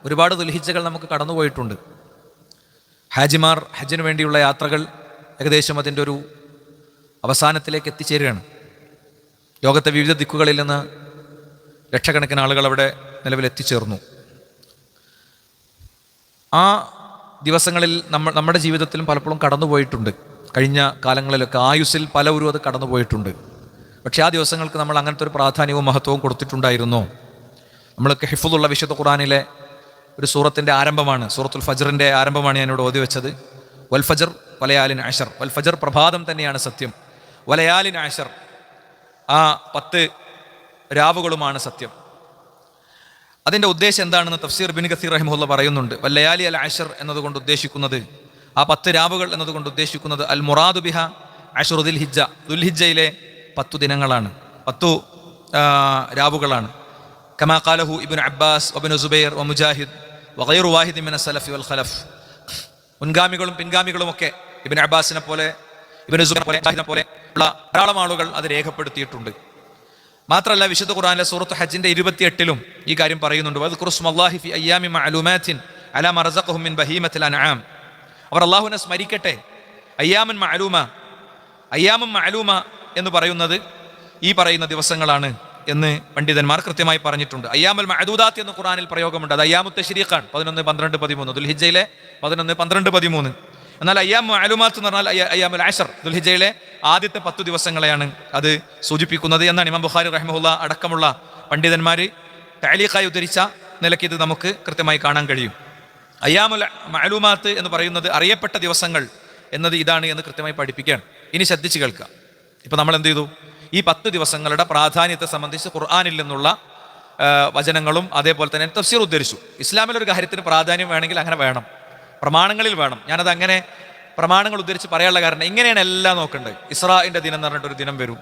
ഒരുപാട് ദുൽഹിജ്ജകൾ നമുക്ക് കടന്നുപോയിട്ടുണ്ട്. ഹാജിമാർ ഹജ്ജിന് വേണ്ടിയുള്ള യാത്രകൾ ഏകദേശം അതിൻ്റെ ഒരു അവസാനത്തിലേക്ക് എത്തിച്ചേരുകയാണ്. ലോകത്തെ വിവിധ ദിക്കുകളിൽ നിന്ന് ലക്ഷക്കണക്കിന് ആളുകൾ അവിടെ നിലവിൽ എത്തിച്ചേർന്നു. ആ ദിവസങ്ങളിൽ നമ്മുടെ ജീവിതത്തിലും പലപ്പോഴും കടന്നുപോയിട്ടുണ്ട്. കഴിഞ്ഞ കാലങ്ങളിലൊക്കെ ആയുസ്സിൽ പലവരും അത് കടന്നുപോയിട്ടുണ്ട്. പക്ഷേ ആ ദിവസങ്ങൾക്ക് നമ്മൾ അങ്ങനത്തെ ഒരു പ്രാധാന്യവും മഹത്വവും കൊടുത്തിട്ടുണ്ടായിരുന്നോ? നമ്മളൊക്കെ ഹിഫ്ളുള്ള വിശുദ്ധ ഖുർആനിലെ ഒരു സൂറത്തിൻ്റെ ആരംഭമാണ്, സൂറത്തുൽ ഫജ്റിൻ്റെ ആരംഭമാണ് ഞാനിവിടെ ഓതി വെച്ചത്. വൽ ഫജ്ർ വലയാലിൻ അശർ. വൽ ഫജ്ർ പ്രഭാതം തന്നെയാണ് സത്യം, വലയാലിൻ അശർ ആ 10 രാവുകളുമാണ് സത്യം. അതിൻ്റെ ഉദ്ദേശം എന്താണെന്ന് തഫ്സീർ ഇബ്നു കസീർ റഹിമഹുല്ലാഹ് പറയുന്നുണ്ട്. വല്ലയാലി അൽ അശർ എന്നതുകൊണ്ട് ഉദ്ദേശിക്കുന്നത്, ആ 10 രാവുകൾ എന്നതുകൊണ്ട് ഉദ്ദേശിക്കുന്നത് അൽ മുറാദു ബിഹ അശ്റു ദുൽഹിജ്ജ, ദുൽഹിജ്ജയിലെ 10 ദിനങ്ങളാണ്, 10 രാവുകളാണ്. കമാ ഖാലഹു ഇബ്നു അബ്ബാസ് വഇബ്നു സുബൈർ വമുജാഹിദ് വഗൈറു വാഹിദി മിന സലഫി വൽ ഖലഫ്. മുൻഗാമികളും പിൻഗാമികളും ഒക്കെ ഇബ്നു അബ്ബാസിനെ പോലെ ഇബ്നു സുബൈർ പോലെ മുജാഹിദിനെ പോലെ ഉള്ള ധാരാളം ആളുകൾ അത് രേഖപ്പെടുത്തിയിട്ടുണ്ട്. മാത്രമല്ല വിശുദ്ധ ഖുർആനിലെ സൂറത്ത് ഹജ്ജിന്റെ 28-ലും ഈ കാര്യം പറയുന്നുണ്ട്. വദ്കുറുസ്മല്ലാഹി ഫി അയ്യാമി മഅലൂമാത്തിൻ അലാ മാ റസഖഹും മിൻ ബഹീമത്തിൽ അൻആം. അവർ അല്ലാഹുവിനെ സ്മരിക്കട്ടെ. അയ്യാമുൻ മഅലൂമ, അയ്യാമുൻ മഅലൂമ എന്ന് പറയുന്നത് ഈ പറയുന്ന ദിവസങ്ങളാണ് എന്ന് പണ്ഡിതന്മാർ കൃത്യമായി പറഞ്ഞിട്ടുണ്ട്. അയ്യാമുൽ മഅദൂദാത്ത് എന്ന് ഖുർആനിൽ പ്രയോഗമുണ്ട്. അത് അയ്യാമുത്ത് തശ്രീഖാണ്, 11, 12, 13, ദുൽഹിജ്ജയിലെ 11, 12, 13. എന്നാൽ അയ്യാം മഅലൂമാത്ത് എന്ന് പറഞ്ഞാൽ അയ്യാമുൽ അശർ, ദുൽഹിജ്ജയിലെ ആദ്യത്തെ 10 ദിവസങ്ങളെയാണ് അത് സൂചിപ്പിക്കുന്നത് എന്നാണ് ഇമാം ബുഖാരി റഹിമഹുല്ലാഹ് അടക്കമുള്ള പണ്ഡിതന്മാർ തഅലീഖായി ഉദ്ധരിച്ച നിലയ്ക്ക് ഇത് നമുക്ക് കൃത്യമായി കാണാൻ കഴിയും. അയ്യാമുൽ മഅലൂമാത്ത് എന്ന് പറയുന്നത് അറിയപ്പെട്ട ദിവസങ്ങൾ എന്നത് ഇതാണ് എന്ന് കൃത്യമായി പഠിപ്പിക്കുകയാണ്. ഇനി ശ്രദ്ധിച്ച് കേൾക്കുക. ഇപ്പം നമ്മൾ എന്ത് ചെയ്തു? ഈ 10 ദിവസങ്ങളുടെ പ്രാധാന്യത്തെ സംബന്ധിച്ച് ഖുർആനിൽ നിന്നുള്ള വചനങ്ങളും അതേപോലെ തന്നെ തഫ്സീർ ഉദ്ധരിച്ചു. ഇസ്ലാമിലൊരു കാര്യത്തിന് പ്രാധാന്യം വേണമെങ്കിൽ അങ്ങനെ വേണം, പ്രമാണങ്ങളിൽ വേണം. ഞാനത് അങ്ങനെ പ്രമാണങ്ങൾ ഉദ്ധരിച്ച് പറയാനുള്ള കാരണം ഇങ്ങനെയാണ് എല്ലാം നോക്കേണ്ടത്. ഇസ്രാഇന്റെ ദിനം എന്ന് പറഞ്ഞിട്ട് ഒരു ദിനം വരും,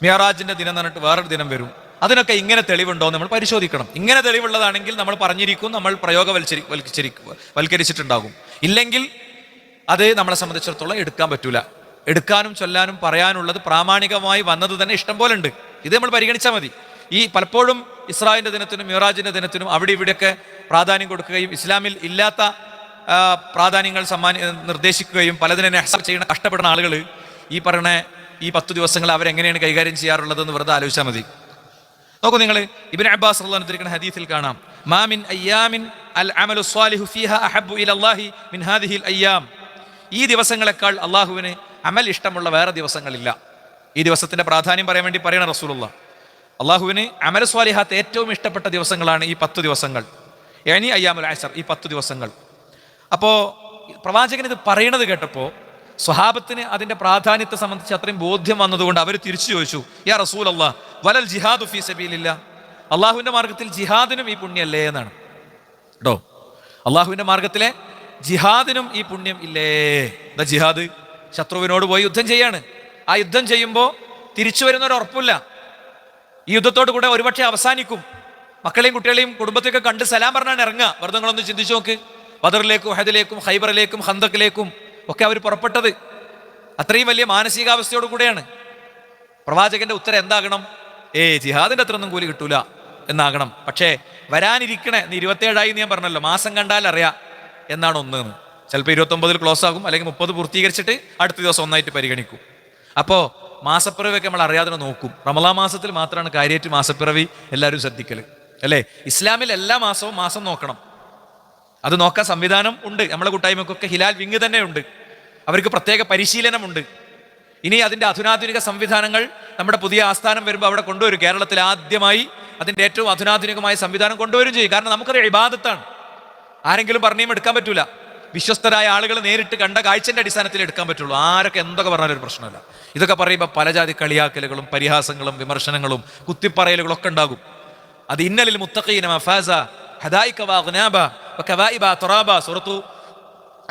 മിഅറാജിന്റെ ദിനം എന്ന് പറഞ്ഞിട്ട് വേറൊരു ദിനം വരും. അതിനൊക്കെ ഇങ്ങനെ തെളിവുണ്ടോ എന്ന് നമ്മൾ പരിശോധിക്കണം. ഇങ്ങനെ തെളിവുള്ളതാണെങ്കിൽ നമ്മൾ പറഞ്ഞിരിക്കും, നമ്മൾ പ്രയോഗവൽക്കരിച്ചിട്ടുണ്ടാകും. ഇല്ലെങ്കിൽ അത് നമ്മളെ സംബന്ധിച്ചിടത്തോളം എടുക്കാൻ പറ്റൂല. എടുക്കാനും ചൊല്ലാനും പറയാനുള്ളത് പ്രാമാണികമായി വന്നത് തന്നെ ഇഷ്ടം പോലെ ഉണ്ട്. ഇത് നമ്മൾ പരിഗണിച്ചാൽ മതി. ഈ പലപ്പോഴും ഇസ്രായിന്റെ ദിനത്തിനും മിഅറാജിന്റെ ദിനത്തിനും അവിടെ ഇവിടെയൊക്കെ പ്രാധാന്യം കൊടുക്കുകയും ഇസ്ലാമിൽ ഇല്ലാത്ത പ്രാധാന്യങ്ങൾ നിർദ്ദേശിക്കുകയും പലതിനെ നെഹ്സർ ചെയ്യുന്ന കഷ്ടപ്പെടുന്ന ആളുകൾ ഈ പറയുന്ന ഈ 10 ദിവസങ്ങൾ അവരെങ്ങനെയാണ് കൈകാര്യം ചെയ്യാറുള്ളതെന്ന് വെറുതെ ആലോചിച്ചാൽ മതി. നോക്കൂ നിങ്ങൾ, ഇബ്നു അബ്ബാസ് റളിയല്ലാഹു അൻഹു ഉദ്ധരിക്കുന്ന ഹദീസിൽ കാണാം, മാ മിൻ അയ്യാമിൻ അൽ അമലു സ്വാലിഹു ഫീഹാ അഹബ്ബു ഇലല്ലാഹി മിൻ ഹാദിഹിൽ അയ്യാം. ഈ ദിവസങ്ങളെക്കാൾ അള്ളാഹുവിന് അമൽ ഇഷ്ടമുള്ള വേറെ ദിവസങ്ങളില്ല. ഈ ദിവസത്തിന്റെ പ്രാധാന്യം പറയാൻ വേണ്ടി പറയണ റസൂലുള്ളാഹ്, അള്ളാഹുവിന് അമൽ സ്വാലിഹാത്ത് ഏറ്റവും ഇഷ്ടപ്പെട്ട ദിവസങ്ങളാണ് ഈ 10 ദിവസങ്ങൾ, യാനി അയ്യാമുൽ അശർ, ഈ 10 ദിവസങ്ങൾ. അപ്പോൾ പ്രവാചകൻ ഇത് പറയണത് കേട്ടപ്പോൾ സ്വഹാബത്തിന് അതിന്റെ പ്രാധാന്യത്തെ സംബന്ധിച്ച് അത്രയും ബോധ്യം വന്നതുകൊണ്ട് അവർ തിരിച്ചു ചോദിച്ചു, യാ റസൂലല്ലാഹ് വലൽ ജിഹാദു ഫീ സബീലില്ലാഹ്, അള്ളാഹുവിന്റെ മാർഗത്തിൽ ജിഹാദിനും ഈ പുണ്യമല്ലേ എന്നാണ് കേട്ടോ. അള്ളാഹുവിന്റെ മാർഗത്തിലെ ജിഹാദിനും ഈ പുണ്യം ഇല്ലേ? എന്താ ജിഹാദ്? ശത്രുവിനോട് പോയി യുദ്ധം ചെയ്യാണ്. ആ യുദ്ധം ചെയ്യുമ്പോൾ തിരിച്ചു വരുന്നൊരു ഉറപ്പില്ല. ഈ യുദ്ധത്തോട് കൂടെ ഒരുപക്ഷെ അവസാനിക്കും. മക്കളെയും കുട്ടികളെയും കുടുംബത്തെയൊക്കെ കണ്ട് സലാം പറഞ്ഞാണ് ഇറങ്ങുക. വെറുതെ നിങ്ങളൊന്ന് ചിന്തിച്ചു നോക്ക്. ബദറിലേക്കും ഉഹദിലേക്കും ഖൈബറിലേക്കും ഖന്തക്കിലേക്കും ഒക്കെ അവർ പുറപ്പെട്ടത് അത്രയും വലിയ മാനസികാവസ്ഥയോട് കൂടെയാണ്. പ്രവാചകന്റെ ഉത്തരം എന്താകണം? ജിഹാദിന്റെ അത്രയൊന്നും കൂലി കിട്ടൂല എന്നാകണം. പക്ഷേ വരാനിരിക്കണേ 27 ഞാൻ പറഞ്ഞല്ലോ, മാസം കണ്ടാൽ അറിയാം എന്നാണ് ഒന്ന്. ചിലപ്പോൾ 29 ക്ലോസ് ആകും, അല്ലെങ്കിൽ 30 പൂർത്തീകരിച്ചിട്ട് അടുത്ത ദിവസം ഒന്നായിട്ട് പരിഗണിക്കും. അപ്പോൾ മാസപ്പിറവിയൊക്കെ നമ്മൾ അറിയാതെ നോക്കും. റമളാൻ മാസത്തിൽ മാത്രമാണ് കാര്യമായിട്ട് മാസപ്പിറവി എല്ലാവരും ശ്രദ്ധിക്കൽ, അല്ലേ? ഇസ്ലാമിൽ എല്ലാ മാസവും മാസം നോക്കണം. അത് നോക്കാൻ സംവിധാനം ഉണ്ട്. നമ്മളെ കൂട്ടായ്മക്കൊക്കെ ഹിലാൽ വിങ് തന്നെ ഉണ്ട്. അവർക്ക് പ്രത്യേക പരിശീലനമുണ്ട്. ഇനി അതിൻ്റെ അധുനാധുനിക സംവിധാനങ്ങൾ നമ്മുടെ പുതിയ ആസ്ഥാനം വരുമ്പോൾ അവിടെ കൊണ്ടുവരും. കേരളത്തിൽ ആദ്യമായി അതിൻ്റെ ഏറ്റവും അധുനാധുനികമായ സംവിധാനം കൊണ്ടുവരും ചെയ്യും. കാരണം നമുക്കത് ഇബാദത്താണ്. ആരെങ്കിലും പറഞ്ഞും എടുക്കാൻ പറ്റൂല. വിശ്വസ്തരായ ആളുകൾ നേരിട്ട് കണ്ട കാഴ്ചന്റെ അടിസ്ഥാനത്തിൽ എടുക്കാൻ പറ്റുള്ളൂ. ആരൊക്കെ എന്തൊക്കെ പറഞ്ഞാലും ഒരു പ്രശ്നമല്ല. ഇതൊക്കെ പറയുമ്പോൾ പലജാതി കളിയാക്കലുകളും പരിഹാസങ്ങളും വിമർശനങ്ങളും കുത്തിപ്പറയലുകളും ഒക്കെ ഉണ്ടാകും. അത് ഇന്നലിൽ മുത്തഖീന മഫാസ ഹദായിക വഅഗ്നാബ വകവായിബ തറാബ, സൂറത്തു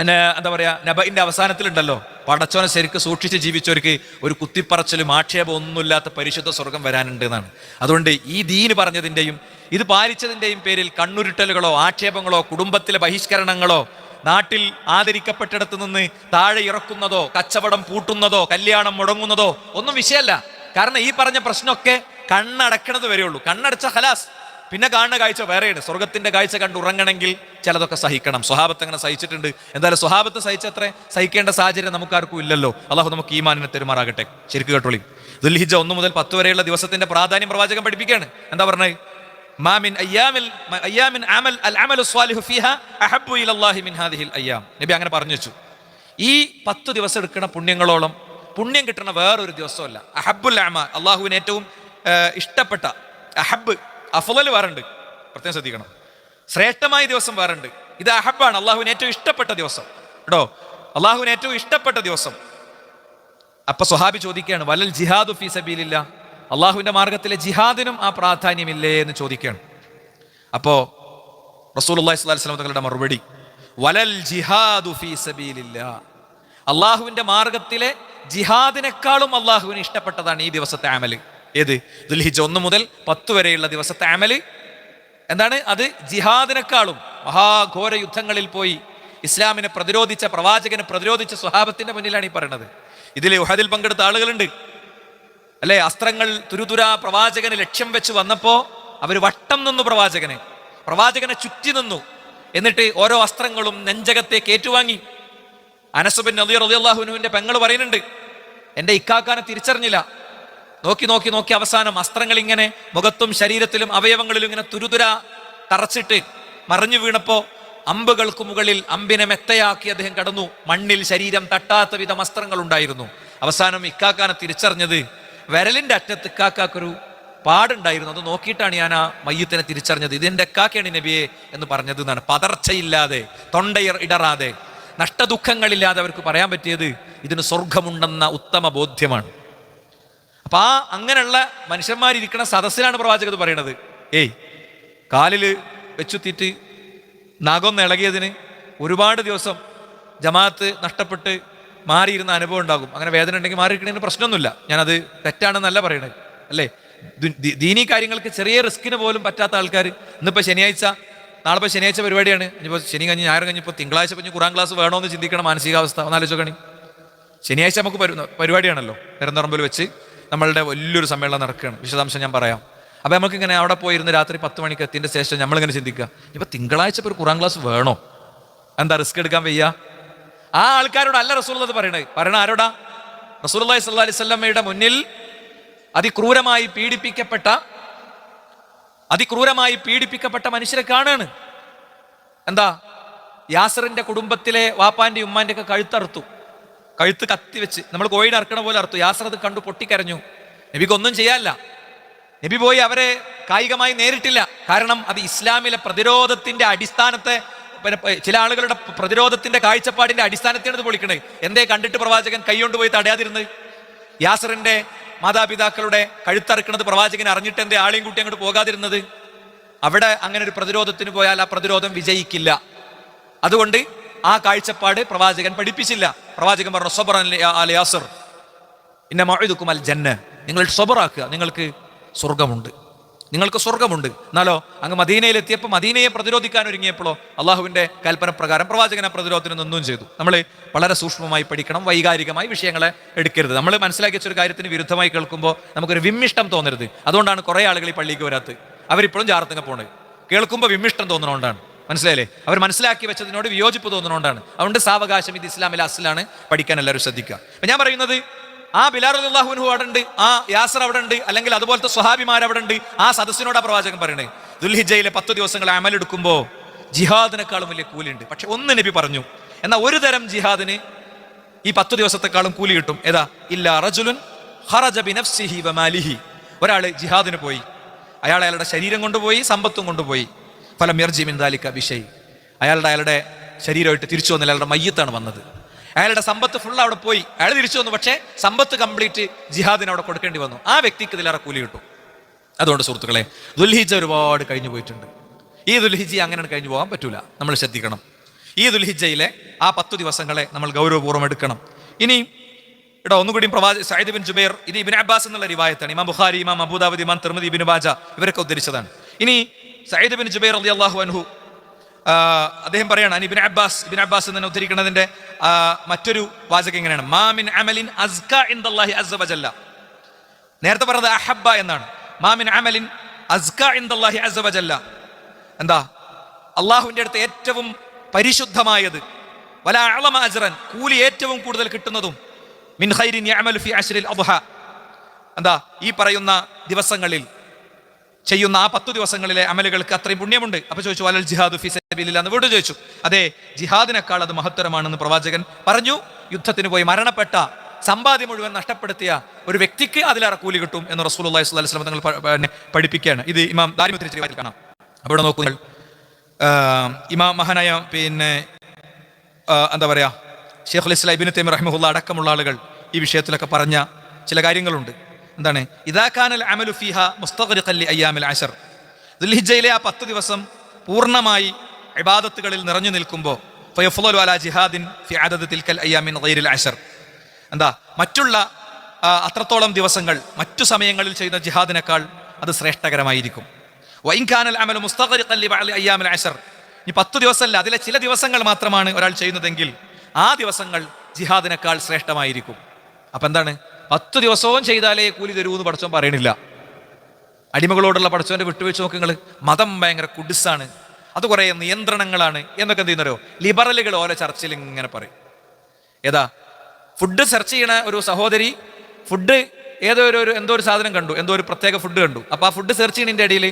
എന്താ പറയാ നബഇന്റെ അവസാനത്തിലുണ്ടല്ലോ, പടച്ചോനെ ശരിക്ക് സൂക്ഷിച്ച് ജീവിച്ചവർക്ക് ഒരു കുത്തിപ്പറച്ചിലും ആക്ഷേപം ഒന്നുമില്ലാത്ത പരിശുദ്ധ സ്വർഗം വരാനുണ്ട് എന്നാണ്. അതുകൊണ്ട് ഈ ദീന് പറഞ്ഞതിൻ്റെയും ഇത് പാലിച്ചതിൻ്റെയും പേരിൽ കണ്ണുരുട്ടലുകളോ ആക്ഷേപങ്ങളോ കുടുംബത്തിലെ ബഹിഷ്കരണങ്ങളോ നാട്ടിൽ ആദരിക്കപ്പെട്ടിടത്ത് നിന്ന് താഴെ ഇറക്കുന്നതോ കച്ചവടം പൂട്ടുന്നതോ കല്യാണം മുടങ്ങുന്നതോ ഒന്നും വിഷയമല്ല. കാരണം ഈ പറഞ്ഞ പ്രശ്നമൊക്കെ കണ്ണടക്കണത് വരെയുള്ളൂ. കണ്ണടച്ച ഖലാസ്, പിന്നെ കാണുന്ന കാഴ്ച വേറെയാണ്. സ്വർഗത്തിന്റെ കാഴ്ച കണ്ട് ഉറങ്ങണമെങ്കിൽ ചിലതൊക്കെ സഹിക്കണം. സ്വഹാബത്ത് അങ്ങനെ സഹിച്ചിട്ടുണ്ട്. എന്തായാലും സ്വഹാബത്ത് സഹിച്ചത്ര സഹിക്കേണ്ട സാഹചര്യം നമുക്കാർക്കും ഇല്ലല്ലോ. അള്ളാഹു നമുക്ക് ഈമാനിനെ തെരുമാറാകട്ടെ. ശരിക്കും കേട്ടോളി, ദുൽഹിജ്ജ 1 മുതൽ 10 വരെയുള്ള ദിവസത്തിന്റെ പ്രാധാന്യം പ്രവാചകൻ പഠിപ്പിക്കുകയാണ്. എന്താ പറഞ്ഞത്? നബി അങ്ങനെ പറഞ്ഞു വെച്ചു. ഈ 10 ദിവസം എടുക്കുന്ന പുണ്യങ്ങളോളം പുണ്യം കിട്ടുന്ന വേറൊരു ദിവസമല്ല. അഹബ്ബുൽ അമാൽ, അള്ളാഹുവിന് ഏറ്റവും ഇഷ്ടപ്പെട്ട അഹബ് അഫ്ളൽ വേറുണ്ട്, പ്രത്യേകം ശ്രദ്ധിക്കണം. ശ്രേഷ്ഠമായ ദിവസം വേറുണ്ട്. ഇത് അഹബാണ്, അള്ളാഹുവിന് ഏറ്റവും ഇഷ്ടപ്പെട്ട ദിവസം കേട്ടോ, അള്ളാഹുവിന് ഏറ്റവും ഇഷ്ടപ്പെട്ട ദിവസം. അപ്പൊ സ്വഹാബി ചോദിക്കുകയാണ്, വലൽ ജിഹാദു ഫീ സബീലില്ലാ, അള്ളാഹുവിന്റെ മാർഗത്തിലെ ജിഹാദിനും ആ പ്രാധാന്യമില്ലേ എന്ന് ചോദിക്കുകയാണ്. അപ്പോ റസൂലുള്ളാഹി സ്വല്ലല്ലാഹു അലൈഹി വസല്ലം തങ്ങളുടെ മറുപടി, വലൽ ജിഹാദു ഫീ സബീലില്ലാ, അള്ളാഹുവിന്റെ മാർഗത്തിലെ ജിഹാദിനേക്കാളും അള്ളാഹുവിന് ഇഷ്ടപ്പെട്ടതാണ് ഈ ദിവസത്തെ അമല്. ഏത്? ദുൽഹിജ്ജ 1 മുതൽ 10 വരെയുള്ള ദിവസത്തെ അമല് എന്താണ്? അത് ജിഹാദിനേക്കാളും, മഹാഘോര യുദ്ധങ്ങളിൽ പോയി ഇസ്ലാമിനെ പ്രതിരോധിച്ച പ്രവാചകനെ പ്രതിരോധിച്ച സ്വഹാബത്തിന്റെ മുന്നിലാണ് ഈ പറയുന്നത്. ഇതിൽ ഉഹദിൽ പങ്കെടുത്ത ആളുകളുണ്ട് അല്ലെ. അസ്ത്രങ്ങൾ തുരുതുരാ പ്രവാചകന് ലക്ഷ്യം വെച്ച് വന്നപ്പോ അവര് വട്ടം നിന്നു, പ്രവാചകനെ ചുറ്റി നിന്നു. എന്നിട്ട് ഓരോ അസ്ത്രങ്ങളും നെഞ്ചകത്തേക്ക് ഏറ്റുവാങ്ങി. അനസ് ബിൻ നദീർ റളിയല്ലാഹു അൻഹുവിന്റെ പെങ്ങൾ പറയുന്നുണ്ട്, എന്റെ ഇക്കാക്കാനെ തിരിച്ചറിഞ്ഞില്ല. നോക്കി നോക്കി നോക്കി അവസാനം അസ്ത്രങ്ങൾ ഇങ്ങനെ മുഖത്തും ശരീരത്തിലും അവയവങ്ങളിലും ഇങ്ങനെ തുരുതുരാ തറച്ചിട്ട് മറിഞ്ഞു വീണപ്പോ അമ്പുകൾക്ക് മുകളിൽ അമ്പിനെ മെത്തയാക്കി അദ്ദേഹം കടന്നു. മണ്ണിൽ ശരീരം തട്ടാത്ത വിധം അസ്ത്രങ്ങൾ ഉണ്ടായിരുന്നു. അവസാനം ഇക്കാക്കാനെ തിരിച്ചറിഞ്ഞത് വിരലിന്റെ അറ്റത്ത് ഇക്കാക്കൊരു പാടുണ്ടായിരുന്നു. അത് നോക്കിയിട്ടാണ് ഞാൻ ആ മയ്യത്തിനെ തിരിച്ചറിഞ്ഞത്. ഇതെന്റെ ഇക്കാക്കയാണ് നബിയെ എന്ന് പറഞ്ഞത് എന്നാണ്. പതർച്ചയില്ലാതെ, തൊണ്ടയർ ഇടറാതെ, നഷ്ടദുഃഖങ്ങളില്ലാതെ അവർക്ക് പറയാൻ പറ്റിയത് ഇതിന് സ്വർഗമുണ്ടെന്ന ഉത്തമ ബോധ്യമാണ്. അപ്പൊ ആ അങ്ങനെയുള്ള മനുഷ്യന്മാരിയ്ക്കുന്ന സദസ്സിലാണ് പ്രവാചകർ പറയണത്, കാലില് വെച്ചുത്തിട്ട് നഖൊന്ന് ഇളകിയതിന് ഒരുപാട് ദിവസം ജമാഅത്ത് നഷ്ടപ്പെട്ട് മാറിയിരുന്ന അനുഭവം ഉണ്ടാകും. അങ്ങനെ വേദന ഉണ്ടെങ്കിൽ മാറിയിരിക്കണതിന് പ്രശ്നമൊന്നുമില്ല. ഞാനത് തെറ്റാണെന്നല്ല പറയണത്, അല്ലേ. ദീനീ കാര്യങ്ങൾക്ക് ചെറിയ റിസ്കിന് പോലും പറ്റാത്ത ആൾക്കാർ ഇന്നിപ്പോൾ ശനിയാഴ്ച, നാളെ ഇപ്പോൾ ശനിയാഴ്ച പരിപാടിയാണ്, ഇനിയിപ്പോൾ ശനി കഴിഞ്ഞ് ഞായർ കഴിഞ്ഞപ്പോൾ തിങ്കളാഴ്ച കഴിഞ്ഞ് ഖുറാൻ ക്ലാസ് വേണമെന്ന് ചിന്തിക്കണം മാനസികാവസ്ഥ ഒന്ന് ആലോചിക്കണി. ശനിയാഴ്ച നമുക്ക് പരിപാടിയാണല്ലോ, പെരുന്തറമ്പിൽ വെച്ച് നമ്മളുടെ വലിയൊരു സമ്മേളനം നടക്കുകയാണ്. വിശദാംശം ഞാൻ പറയാം. അപ്പം നമുക്കിങ്ങനെ അവിടെ പോയിരുന്ന് രാത്രി 10 മണിക്ക് എത്തിൻ്റെ ശേഷം നമ്മളിങ്ങനെ ചിന്തിക്കുക, ഇപ്പം തിങ്കളാഴ്ച ഇപ്പോൾ ഒരു ഖുറാൻ ക്ലാസ് വേണോ? എന്താ റിസ്ക് എടുക്കാൻ വയ്യ? ആ ആൾക്കാരോട് അല്ല റസൂലുള്ളാഹി പറയണ ആരോടാ? റസൂലുള്ളാഹി സ്വല്ലല്ലാഹി അലൈഹി വസല്ലമയുടെ മുന്നിൽ അതിക്രൂരമായി പീഡിപ്പിക്കപ്പെട്ട മനുഷ്യരെ കാണാണ്. എന്താ? യാസറിന്റെ കുടുംബത്തിലെ വാപ്പാന്റെ ഉമ്മാന്റെ ഒക്കെ കഴുത്ത് കത്തി വെച്ച് നമ്മൾ കോഴിനെ അറക്കണ പോലെ അറുത്തു. യാസർ അത് കണ്ടു പൊട്ടിക്കരഞ്ഞു. നബിക്കൊന്നും ചെയ്യാനില്ല. നബി പോയി അവരെ കായികമായി നേരിട്ടില്ല. കാരണം അത് ഇസ്ലാമിലെ പ്രതിരോധത്തിന്റെ അടിസ്ഥാനത്തെ, ചില ആളുകളുടെ പ്രതിരോധത്തിന്റെ കാഴ്ചപ്പാടിന്റെ അടിസ്ഥാനത്തെയാണ് ഇത് പൊളിക്കണത്. എന്തേ കണ്ടിട്ട് പ്രവാചകൻ കൈകൊണ്ട് പോയി തടയാതിരുന്നത്? യാസറിന്റെ മാതാപിതാക്കളുടെ കഴുത്തറക്കുന്നത് പ്രവാചകൻ അറിഞ്ഞിട്ട് എന്തേ ആളെയും കൂട്ടി അങ്ങോട്ട് പോകാതിരുന്നത്? അവിടെ അങ്ങനെ ഒരു പ്രതിരോധത്തിന് പോയാൽ ആ പ്രതിരോധം വിജയിക്കില്ല. അതുകൊണ്ട് ആ കാഴ്ചപ്പാട് പ്രവാചകൻ പഠിപ്പിച്ചില്ല. പ്രവാചകൻ പറഞ്ഞു, സബറൻ അൽ യാസർ ഇന്ന മൗഇദുകും അൽ ജന്ന, നിങ്ങൾ സബറാക്കുക, നിങ്ങൾക്ക് സ്വർഗമുണ്ട്. എന്നാലോ അങ്ങ് മദീനയിലെത്തിയപ്പോൾ മദീനയെ പ്രതിരോധിക്കാൻ ഒരുങ്ങിയപ്പോഴോ അള്ളാഹുവിന്റെ കൽപ്പന പ്രകാരം പ്രവാചകൻ ആ പ്രതിരോധത്തിന് നിന്നും ചെയ്തു. നമ്മൾ വളരെ സൂക്ഷ്മമായി പഠിക്കണം, വൈകാരികമായി വിഷയങ്ങളെ എടുക്കരുത്. നമ്മൾ മനസ്സിലാക്കി വെച്ചൊരു കാര്യത്തിന് വിരുദ്ധമായി കേൾക്കുമ്പോൾ നമുക്കൊരു വിമ്മിഷ്ടം തോന്നരുത്. അതുകൊണ്ടാണ് കുറെ ആളുകൾ ഈ പള്ളിക്ക് വരാത്തത്. അവരിപ്പോഴും ജാറത്തങ്ങ പോണത് കേൾക്കുമ്പോൾ വിമ്മിഷ്ടം തോന്നുന്നതുകൊണ്ടാണ്. മനസ്സിലായില്ലേ? അവർ മനസ്സിലാക്കി വെച്ചതിനോട് വിയോജിപ്പ് തോന്നുന്നതുകൊണ്ടാണ്. അതുകൊണ്ട് സാവകാശം, ഇത് ഇസ്ലാമിലെ അസ്ലാണ്, പഠിക്കാൻ എല്ലാവരും ശ്രദ്ധിക്കുക. അപ്പൊ ഞാൻ പറയുന്നത്, ആ ബിലാൽ റളിയല്ലാഹു അൻഹു അവിടെ ഉണ്ട്, ആ യാസർ അവിടെ ഉണ്ട്, അല്ലെങ്കിൽ അതുപോലത്തെ സ്വഹാബിമാർ അവിടെ ഉണ്ട്. ആ സദസ്സിനോടാ പ്രവാചകൻ പറയണേ, ദുൽഹിജ്ജയിലെ 10 ദിവസങ്ങൾ അമലെടുക്കുമ്പോൾ ജിഹാദിനെക്കാളും വലിയ കൂലിയുണ്ട്. പക്ഷെ ഒന്ന് നബി പറഞ്ഞു, എന്നാൽ ഒരു തരം ജിഹാദിന് ഈ 10 ദിവസത്തെക്കാളും കൂലി കിട്ടും. ഏതാ? ഇല്ലാ റജുലുൻ ഖറജ ബിനഫ്സിഹി വമാലിഹി, ഒരാള് ജിഹാദിന് പോയി, അയാളുടെ ശരീരം കൊണ്ടുപോയി, സമ്പത്തും കൊണ്ടുപോയി. ഫലം യർജി മിൻ ദാലിക ബിശൈ, അയാളുടെ ശരീരമായിട്ട് തിരിച്ചു വന്നില്ല, അയാളുടെ മയ്യത്താണ് വന്നത്. അയാളുടെ സമ്പത്ത് ഫുൾ അവിടെ പോയി, അയാൾ തിരിച്ചു വന്നു, പക്ഷേ സമ്പത്ത് കംപ്ലീറ്റ് ജിഹാദിന് അവിടെ കൊടുക്കേണ്ടി വന്നു. ആ വ്യക്തിക്ക് ഇതിലേറെ കൂലി കിട്ടും. അതുകൊണ്ട് സുഹൃത്തുക്കളെ, ദുൽഹിജ്ജ ഒരുപാട് കഴിഞ്ഞു പോയിട്ടുണ്ട്. ഈ ദുൽഹിജ്ജ അങ്ങനെ കഴിഞ്ഞു പോകാൻ പറ്റൂല, നമ്മൾ ശ്രദ്ധിക്കണം. ഈ ദുൽഹിജ്ജയിലെ ആ 10 ദിവസങ്ങളെ നമ്മൾ ഗൗരവപൂർവ്വം എടുക്കണം. ഇനി ഒന്നുകൂടി സഈദ് ബിൻ ജുബൈർ, ഇത് ഇബ്നു അബ്ബാസ് എന്നുള്ള റിവായത്താണ്. ഇമാം ബുഖാരി, ഇമാം അബൂദാവൂദ്, ഇമാം തിർമിദി, ഇബ്നു മാജ ഇവരൊക്കെ ഉദ്ധരിച്ചതാണ്. ഇനി സഈദ് ബിൻ ജുബൈർ റളിയല്ലാഹു അൻഹു അദ്ദേഹം പറയാണ്, ഇബ്നു അബ്ബാസ് തന്നെ ഉദ്ധരിക്കുന്നതിന്റെ മറ്റൊരു വാചകം ഇങ്ങനെയാണ്, മാ മിൻ അമലിൻ അസ്ക ഇൻദല്ലാഹി അസ്സ വജല്ല. നേരത്തെ പറഞ്ഞത് അഹബ്ബ എന്നാണ്. മാ മിൻ അമലിൻ അസ്ക ഇൻദല്ലാഹി അസ്സ വജല്ല, എന്താ അള്ളാഹുവിന്റെ അടുത്ത് ഏറ്റവും പരിശുദ്ധമായത്, വലാ അഅ്ലമ അജ്റൻ, കൂലി ഏറ്റവും കൂടുതൽ കിട്ടുന്നതും, മിൻ ഖൈരിൻ യഅമലു ഫി അശ്രിൽ അദ്ഹ, എന്താ ഈ പറയുന്ന ദിവസങ്ങളിൽ ചെയ്യുന്ന ആ 10 ദിവസങ്ങളിലെ അമലുകൾക്ക് അത്രയും പുണ്യമുണ്ട്. അപ്പൊ ചോദിച്ചു വലൽ ജിഹാദു ഫീ സബീലില്ലാഹ് എന്ന് വീണ്ടും ചോദിച്ചു. അതെ, ജിഹാദിനേക്കാൾ അത് മഹത്തരമാണെന്ന് പ്രവാചകൻ പറഞ്ഞു. യുദ്ധത്തിന് പോയി മരണപ്പെട്ട, സമ്പാദ്യം മുഴുവൻ നഷ്ടപ്പെടുത്തിയ ഒരു വ്യക്തിക്ക് അതിലേറെ കൂലി കിട്ടും എന്ന് റസൂലുള്ളാഹി സ്വല്ലല്ലാഹു അലൈഹി വസല്ലം തങ്ങൾ പഠിപ്പിക്കുകയാണ്. ഇത് ഇമാം ദാരിമി തിരിച്ച് കാണാം. അവിടെ നോക്കൂ, ഇമാം മഹാനായ എന്താ പറയാ ശൈഖുൽ ഇസ്ലാം ഇബ്നു തൈമിയ്യ റഹിമഹുല്ലാഹ് അടക്കമുള്ള ആളുകൾ ഈ വിഷയത്തിലൊക്കെ പറഞ്ഞ ചില കാര്യങ്ങളുണ്ട്. എന്താണ്? ഇദാ കാനൽ അമലു ഫീഹാ മുസ്തഗ്രിഖൻ ലി അയ്യാമിൽ അശർ, ദുൽഹിജ്ജയിലെ ആ 10 ദിവസം പൂർണ്ണമായി ഇബാദത്തുകളിൽ നിറഞ്ഞു നിൽക്കുമ്പോൾ ഫയഫ്ളലു അലാ ജിഹാദിൻ ഫി അദദി തിൽക്കൽ അയ്യാമിൻ ഗൈറിൽ അശർ, എന്താ മറ്റുള്ള അത്രത്തോളം ദിവസങ്ങൾ മറ്റു സമയങ്ങളിൽ ചെയ്യുന്ന ജിഹാദിനേക്കാൾ അത് ശ്രേഷ്ഠകരമായിരിക്കും. വഇൻ കാനൽ അമലു മുസ്തഗ്രിഖൻ ലി ബഅദി അയ്യാമിൽ അശർ, ഈ 10 ദിവസമല്ല, അതിലെ ചില ദിവസങ്ങൾ മാത്രമാണ് ഒരാൾ ചെയ്യുന്നതെങ്കിൽ ആ ദിവസങ്ങൾ ജിഹാദിനേക്കാൾ ശ്രേഷ്ഠമായിരിക്കും. അപ്പൊ എന്താണ്? 10 ദിവസവും ചെയ്താലേ കൂലി തരൂ എന്ന് പടച്ചോൻ പറയണില്ല. അടിമകളോടുള്ള പടച്ചോന്റെ വിട്ടുവീഴ്ച നോക്കുങ്ങൾ. മതം ഭയങ്കര കുടിസാണ്, അത് കുറെ നിയന്ത്രണങ്ങളാണ് എന്നൊക്കെ എന്ത് ചെയ്യുന്നവരോ ലിബറലുകൾ ഓരോ ചർച്ചയിൽ ഇങ്ങനെ പറയും. ഏതാ ഫുഡ് സെർച്ച് ചെയ്യണ ഒരു സഹോദരി ഫുഡ് എന്തോ ഒരു സാധനം കണ്ടു, എന്തോ ഒരു പ്രത്യേക ഫുഡ് കണ്ടു. അപ്പൊ ആ ഫുഡ് സെർച്ച് ചെയ്യുന്നതിന്റെ ഇടയിൽ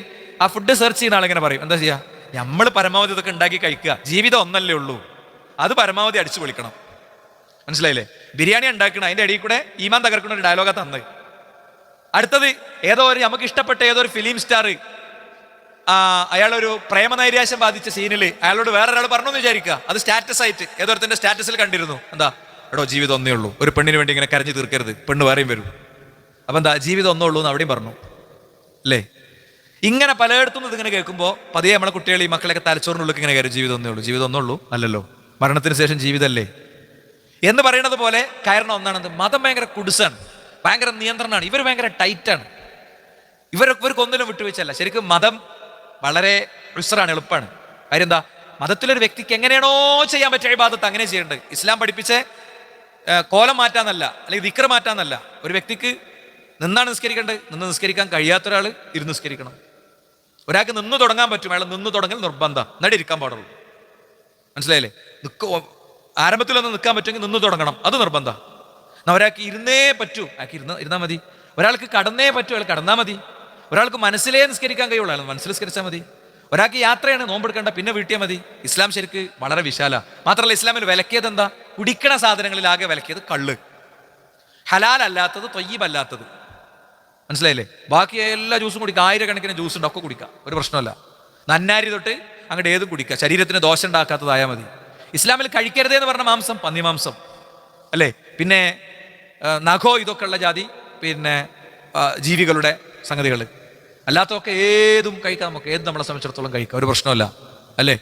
ആ ഫുഡ് സെർച്ച് ചെയ്യുന്ന ആളിങ്ങനെ പറയും, എന്താ ചെയ്യാ, നമ്മൾ പരമാവധി ഇതൊക്കെ ഉണ്ടാക്കി കഴിക്കുക, ജീവിതം ഒന്നല്ലേ ഉള്ളൂ, അത് പരമാവധി അടിച്ചു പൊളിക്കണം. മനസ്സിലായില്ലേ? ബിരിയാണി ഉണ്ടാക്കണം, അതിന്റെ ഇടയിൽ കൂടെ ഈമാൻ തകർക്കുന്ന ഒരു ഡയലോഗാ തന്നത്. അടുത്തത് നമുക്ക് ഇഷ്ടപ്പെട്ട ഏതൊരു ഫിലിം സ്റ്റാർ അയാളൊരു പ്രേമനൈരാശ്യം ബാധിച്ച സീനിൽ അയാളോട് വേറൊരാൾ പറഞ്ഞു എന്ന് വിചാരിക്കുക, അത് സ്റ്റാറ്റസ് ആയിട്ട് ഏതൊരുത്തിന്റെ സ്റ്റാറ്റസിൽ കണ്ടിരുന്നു. എന്താ, എടോ ജീവിതം ഒന്നേ ഉള്ളൂ, ഒരു പെണ്ണിന് വേണ്ടി ഇങ്ങനെ കരഞ്ഞു തീർക്കരുത്, പെണ്ണ് വേറെയും വരും. അപ്പൊ എന്താ, ജീവിതം ഒന്നേ ഉള്ളൂ എന്ന് അവിടെയും പറഞ്ഞു അല്ലേ? ഇങ്ങനെ പലയിടത്തും ഇതിങ്ങനെ കേൾക്കുമ്പോൾ പതിയെ നമ്മളെ കുട്ടികൾ ഈ മക്കളൊക്കെ തലച്ചോറിനുള്ളിൽ ഇങ്ങനെ കയറും, ജീവിതം ഒന്നേ ഉള്ളൂ, ജീവിതം ഒന്നേ ഉള്ളൂ, അല്ലല്ലോ, മരണത്തിന് ശേഷം ജീവിതമല്ലേ എന്ന് പറയുന്നത് പോലെ കയറണ ഒന്നാണെന്ത്, മതം ഭയങ്കര കുടിസാണ്, ഭയങ്കര നിയന്ത്രണമാണ്, ഇവർ ഭയങ്കര ടൈറ്റാണ്, ഇവർക്ക് ഒന്നിനും വിട്ടുവീഴ്ചയല്ല. ശരിക്കും മതം വളരെ ഉസ്റാണ്, എളുപ്പമാണ്. കാര്യം എന്താ, മതത്തിലൊരു വ്യക്തിക്ക് എങ്ങനെയാണോ ചെയ്യാൻ പറ്റിയ ഇബാദത്ത് അങ്ങനെ ചെയ്യേണ്ടത്. ഇസ്ലാം പഠിപ്പിച്ച കോലം മാറ്റാന്നല്ല, അല്ലെങ്കിൽ ദിക്ർ മാറ്റാന്നല്ല. ഒരു വ്യക്തിക്ക് നിന്നാണ് നിസ്കരിക്കേണ്ടത്, നിന്ന് നിസ്കരിക്കാൻ കഴിയാത്ത ഒരാൾ ഇരുന്ന് നിസ്കരിക്കണം. ഒരാൾക്ക് നിന്ന് തുടങ്ങാൻ പറ്റും, അയാൾ നിന്ന് തുടങ്ങൽ നിർബന്ധം, എന്നിട്ട് ഇരിക്കാൻ പാടുള്ളൂ. മനസ്സിലായില്ലേ? ആരംഭത്തിലൊന്ന് നിൽക്കാൻ പറ്റുമെങ്കിൽ നിന്ന് തുടങ്ങണം, അത് നിർബന്ധം. ഒരാൾക്ക് ഇരുന്നേ പറ്റൂ, അയാൾക്ക് ഇരുന്നാൽ മതി. ഒരാൾക്ക് കടന്നേ പറ്റൂ, അയാൾ കടന്നാൽ മതി. ഒരാൾക്ക് മനസ്സിലേ നിസ്കരിക്കാൻ കഴിയുള്ളൂ, അയാൾ മനസ്സിൽ നിസ്കരിച്ചാൽ മതി. ഒരാൾക്ക് യാത്രയാണ്, നോമ്പെടുക്കേണ്ട, പിന്നെ വീട്ടിയാൽ മതി. ഇസ്ലാം ശരിക്ക് വളരെ വിശാല. മാത്രമല്ല ഇസ്ലാമിൽ വിലക്കിയത് എന്താ, കുടിക്കണ സാധനങ്ങളിൽ ആകെ വിലക്കിയത് കള്ള്, ഹലാൽ അല്ലാത്തത്, ത്വയ്യിബ് അല്ലാത്തത്. മനസ്സിലായില്ലേ? ബാക്കി എല്ലാ ജ്യൂസും കുടിക്കുക, 1000 കണക്കിന് ജ്യൂസ് ഉണ്ട്, ഒക്കെ കുടിക്കുക, ഒരു പ്രശ്നമല്ല. നന്നാരി തൊട്ട് അങ്ങോട്ട് ഏതും കുടിക്കുക, ശരീരത്തിന് ദോഷം ഉണ്ടാക്കാത്തതായാൽ മതി. ഇസ്ലാമിൽ കഴിക്കരുതേ എന്ന് പറഞ്ഞ മാംസം പന്നിമാംസം അല്ലേ, പിന്നെ നഖോ ഇതൊക്കെ ഉള്ള ജാതി പിന്നെ ജീവികളുടെ സംഗതികൾ, അല്ലാത്തൊക്കെ ഏതും കഴിക്കാം, നമുക്ക് ഏത് നമ്മളെ സംബന്ധിച്ചിടത്തോളം കഴിക്കാം, ഒരു പ്രശ്നമല്ല അല്ലേ,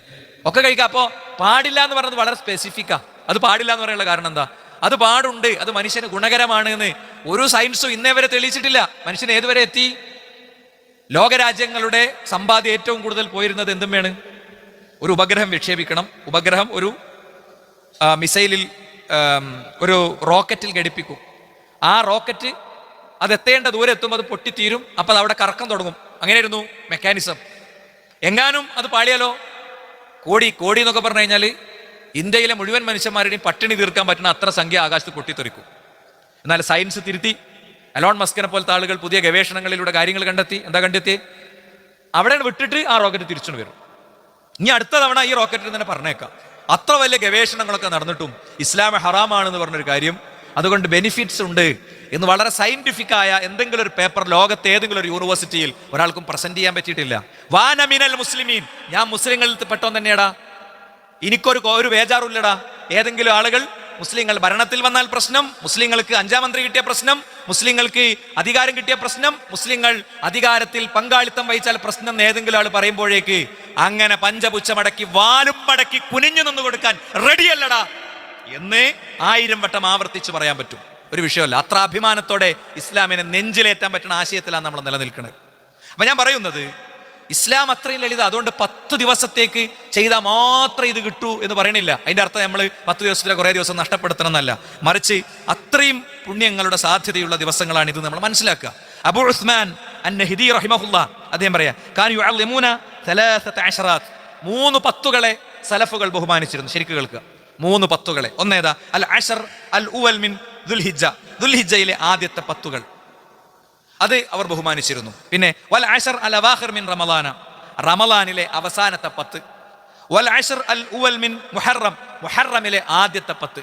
ഒക്കെ കഴിക്കാം. അപ്പോൾ പാടില്ല എന്ന് പറഞ്ഞത് വളരെ സ്പെസിഫിക്കാ. അത് പാടില്ല എന്ന് പറയാനുള്ള കാരണം എന്താ, അത് പാടുണ്ട്, അത് മനുഷ്യന് ഗുണകരമാണ് എന്ന് ഒരു സയൻസും ഇന്നേ വരെ തെളിയിച്ചിട്ടില്ല. മനുഷ്യൻ ഏതുവരെ എത്തി? ലോകരാജ്യങ്ങളുടെ സമ്പാദ്യം ഏറ്റവും കൂടുതൽ പോയിരുന്നത് എന്തും വേണം, ഒരു ഉപഗ്രഹം വിക്ഷേപിക്കണം, ഉപഗ്രഹം ഒരു മിസൈലിൽ ഒരു റോക്കറ്റിൽ ഘടിപ്പിക്കും. ആ റോക്കറ്റ് അത് എത്തേണ്ട ദൂരെ എത്തുമ്പോൾ അത് പൊട്ടിത്തീരും, അപ്പം അത് അവിടെ കറക്കം തുടങ്ങും. അങ്ങനെയായിരുന്നു മെക്കാനിസം. എങ്ങാനും അത് പാളിയാലോ, കോടി എന്നൊക്കെ പറഞ്ഞു കഴിഞ്ഞാൽ ഇന്ത്യയിലെ മുഴുവൻ മനുഷ്യന്മാരുടെയും പട്ടിണി തീർക്കാൻ പറ്റുന്ന അത്ര സംഖ്യ ആകാശത്ത് പൊട്ടിത്തെറിക്കും. എന്നാൽ സയൻസ് തിരുത്തി. എലോൺ മസ്കിനെ പോലത്തെ ആളുകൾ പുതിയ ഗവേഷണങ്ങളിലൂടെ കാര്യങ്ങൾ കണ്ടെത്തി. എന്താ കണ്ടെത്തി? അവിടെ വിട്ടിട്ട് ആ റോക്കറ്റ് തിരിച്ചു വരും. ഇനി അടുത്ത തവണ ഈ റോക്കറ്റിൽ തന്നെ പറഞ്ഞേക്കാം. അത്ര വലിയ ഗവേഷണങ്ങളൊക്കെ നടന്നിട്ടും ഇസ്ലാം ഹറാമാണെന്ന് പറഞ്ഞൊരു കാര്യം, അതുകൊണ്ട് ബെനിഫിറ്റ്സ് ഉണ്ട് എന്ന് വളരെ സയന്റിഫിക് ആയ എന്തെങ്കിലും ഒരു പേപ്പർ ലോകത്തെ ഏതെങ്കിലും ഒരു യൂണിവേഴ്സിറ്റിയിൽ ഒരാൾക്കും പ്രസന്റ് ചെയ്യാൻ പറ്റിയിട്ടില്ല. വാനമിനൽ മുസ്ലിമീൻ, ഞാൻ മുസ്ലിങ്ങളിൽ പെട്ടോൻ തന്നെയാടാ, എനിക്കൊരു ബേജാറില്ലടാ. ഏതെങ്കിലും ആളുകൾ മുസ്ലിങ്ങൾ ഭരണത്തിൽ വന്നാൽ പ്രശ്നം, മുസ്ലിങ്ങൾക്ക് 5ാം മന്ത്രി കിട്ടിയ പ്രശ്നം, മുസ്ലിങ്ങൾക്ക് അധികാരം കിട്ടിയ പ്രശ്നം, മുസ്ലിങ്ങൾ അധികാരത്തിൽ പങ്കാളിത്തം വഹിച്ചാൽ പ്രശ്നം ഏതെങ്കിലും ആൾ പറയുമ്പോഴേക്ക് അങ്ങനെ പഞ്ചപുച്ഛമടക്കി വാലും മടക്കി കുനിഞ്ഞു നിന്ന് കൊടുക്കാൻ റെഡിയല്ലടാ എന്ന് 1000 വട്ടം ആവർത്തിച്ച് പറയാൻ പറ്റും. ഒരു വിഷയമല്ല. അത്ര അഭിമാനത്തോടെ ഇസ്ലാമിനെ നെഞ്ചിലേറ്റാൻ പറ്റുന്ന ആശയത്തിലാണ് നമ്മൾ നിലനിൽക്കുന്നത്. അപ്പൊ ഞാൻ പറയുന്നത്, ഇസ്ലാം അത്രയും ലളിത. അതുകൊണ്ട് 10 ദിവസത്തേക്ക് ചെയ്താൽ മാത്രം ഇത് കിട്ടൂ എന്ന് പറയണില്ല. അതിന്റെ അർത്ഥം നമ്മൾ 10 ദിവസത്തിലെ കുറേ ദിവസം നഷ്ടപ്പെടുത്തണം എന്നല്ല, മറിച്ച് അത്രയും പുണ്യങ്ങളുടെ സാധ്യതയുള്ള ദിവസങ്ങളാണ് ഇത് നമ്മൾ മനസ്സിലാക്കുക. അബൂ ഉസ്മാൻ അൻ-നഹ്ദി റഹിമഹുല്ലാ അദ്ദേഹം പറയാ കാനു യുഅല്ലിമൂന 13 10 സലഫുകൾ ബഹുമാനിച്ചിരുന്നു. ശരിക്കും കേൾക്കുക, 3 10. ഒന്നേതാ? അൽ അശർ അൽ ഉവൽ മിൻ ദുൽഹിജ്ജ, ദുൽഹിജ്ജയിലെ ആദ്യത്തെ 10 അത് അവർ ബഹുമാനിച്ചിരുന്നു. പിന്നെ വൽ അശർ അൽ അവാഖിർ മിൻ റമളാന, റമളാനിലെ അവസാനത്തെ 10. വൽ അശർ അൽ ഉവൽ മിൻ മുഹറം, മുഹറമിലെ ആദ്യത്തെ 10.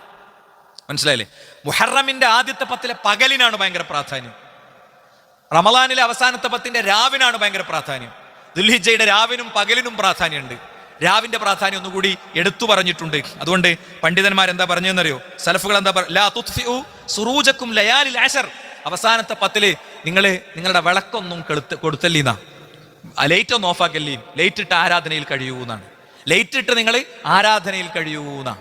മനസ്സിലായില്ലേ? മുഹറമിന്റെ ആദ്യത്തെ 10 പകലിനാണ് ഭയങ്കര പ്രാധാന്യം. റമളാനിലെ അവസാനത്തെ 10 രാവിനാണ് ഭയങ്കര പ്രാധാന്യം. ദുൽഹിജ്ജയുടെ രാവിനും പകലിനും പ്രാധാന്യമുണ്ട്. രാവിന്റെ പ്രാധാന്യം ഒന്നുകൂടി എടുത്തു പറഞ്ഞിട്ടുണ്ട്. അതുകൊണ്ട് പണ്ഡിതന്മാർ എന്താ പറഞ്ഞെന്നറിയോ? സലഫുകൾ എന്താ ലാ തുത്ഫിഉ സുറൂജക്കും ലയാലിൽ അശർ, അവസാനത്തെ 10 നിങ്ങളുടെ വിളക്കൊന്നും കൊടുത്തല്ലീന്നാ, ലൈറ്റ് ഒന്ന് ഓഫാക്കല്ലേ, ലൈറ്റ് ഇട്ട് ആരാധനയിൽ കഴിയൂന്നാണ്. ലൈറ്റ് ഇട്ട് നിങ്ങൾ ആരാധനയിൽ കഴിയൂന്നാ